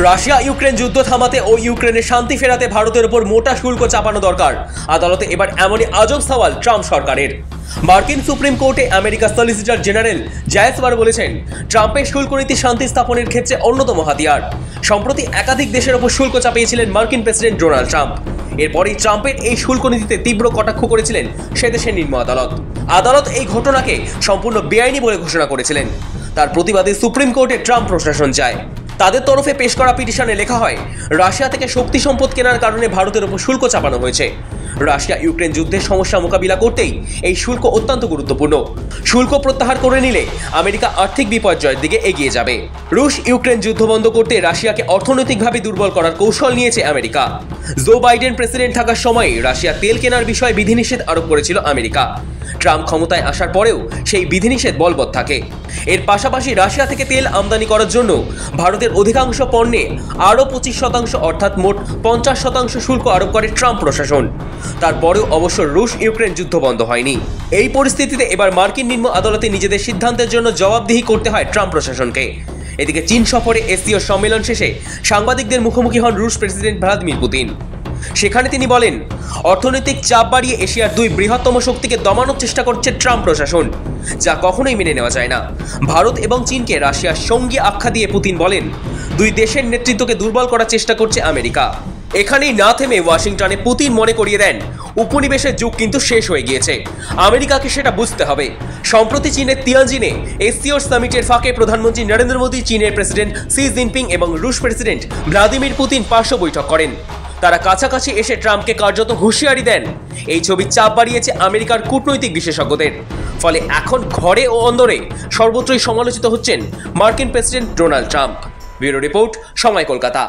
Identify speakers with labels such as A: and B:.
A: Russia Ukraine যুদ্ধ থামাতে ও ইউক্রেনের শান্তি ফেরাতে ভারতের উপর মোটা শুল্ক চাপানো দরকার। আদালতে এবার এমনই আজব সওয়াল ট্রাম্প সরকারের। মার্কিন সুপ্রিম কোর্টে আমেরিকার সলিসিটর জেনারেল জায়েস বার বলেছেন, ট্রাম্পের শুল্ক নীতি শান্তি স্থাপনের ক্ষেত্রে অন্যতম হাতিয়ার। সম্প্রতি একাধিক দেশের ওপর শুল্ক চাপিয়েছিলেন মার্কিন প্রেসিডেন্ট ডোনাল্ড ট্রাম্প। এরপরই ট্রাম্পের এই শুল্ক নীতিতে তীব্র কটাক্ষ করেছিলেন সে দেশের নিম্ন আদালত এই ঘটনাকে সম্পূর্ণ বেআইনি বলে ঘোষণা করেছিলেন। তার প্রতিবাদে সুপ্রিম কোর্টে ট্রাম্প প্রশাসন যায়। তাদের তরফে পেশ করা পিটিশনে লেখা হয়, রাশিয়া থেকে শক্তি সম্পদ কেনার কারণে ভারতের উপর শুল্ক চাপানো হয়েছে। রাশিয়া ইউক্রেন যুদ্ধের সমস্যা মোকাবিলা করতেই এই শুল্ক অত্যন্ত গুরুত্বপূর্ণ। শুল্ক প্রত্যাহার করে নিলে আমেরিকা আর্থিক বিপর্যয়ের দিকে এগিয়ে যাবে। রুশ ইউক্রেন যুদ্ধ বন্ধ করতে রাশিয়াকে অর্থনৈতিকভাবে দুর্বল করার কৌশল নিয়েছে আমেরিকা। জো বাইডেন প্রেসিডেন্ট থাকার সময় রাশিয়া তেল কেনার বিষয়ে বিধিনিষেধ আরোপ করেছিল আমেরিকা। ট্রাম্প ক্ষমতায় আসার পরেও সেই বিধিনিষেধ বলবৎ থাকে। এর পাশাপাশি রাশিয়া থেকে তেল আমদানি করার জন্য ভারতের অধিকাংশ পণ্যে আরও 25% অর্থাৎ মোট 50% শুল্ক আরোপ করে ট্রাম্প প্রশাসন। তারপরেও অবশ্য রুশ ইউক্রেন যুদ্ধ বন্ধ হয়নি। এই পরিস্থিতিতে এবার মার্কিন নিম্ন আদালতে নিজেদের সিদ্ধান্তের জন্য জবাবদিহি করতে হয় ট্রাম্প প্রশাসনকে। এদিকে চীন সফরে এসসিও সম্মেলন শেষে সাংবাদিকদের মুখোমুখি হন রুশ প্রেসিডেন্ট ভ্লাদিমির পুতিন। সেখানে তিনি বলেন, অর্থনৈতিক চাপ বাড়িয়ে এশিয়ার দুই বৃহত্তম শক্তিকে দমানোর চেষ্টা করছে ট্রাম্প প্রশাসন, যা কখনোই মেনে নেওয়া যায় না। ভারত এবং চীনকে রাশিয়ার সঙ্গী আখ্যা দিয়ে পুতিন বলেন, দুই দেশের নেতৃত্বকে দুর্বল করার চেষ্টা করছে আমেরিকা। এখানেই না থেমে ওয়াশিংটনে পুতিন মনে করিয়ে দেন, উপনিবেশের যুগ কিন্তু শেষ হয়ে গিয়েছে, আমেরিকাকে সেটা বুঝতে হবে। সম্প্রতি চীনের তিয়ানজিনে এসসিওর সামিটের ফাঁকে প্রধানমন্ত্রী নরেন্দ্র মোদী, চীনের প্রেসিডেন্ট শি জিনপিং এবং রুশ প্রেসিডেন্ট ভ্লাদিমির পুতিন পার্শ্ব বৈঠক করেন। তারা কাছাকাছি এসে ট্রাম্পকে কার্যত হুঁশিয়ারি দেন। এই ছবি চাপ বাড়িয়েছে আমেরিকার কূটনৈতিক বিশেষজ্ঞদের। ফলে এখন ঘরে ও অন্দরে সর্বত্রই সমালোচিত হচ্ছেন মার্কিন president Donald Trump. Bureau report, সময় কলকাতা।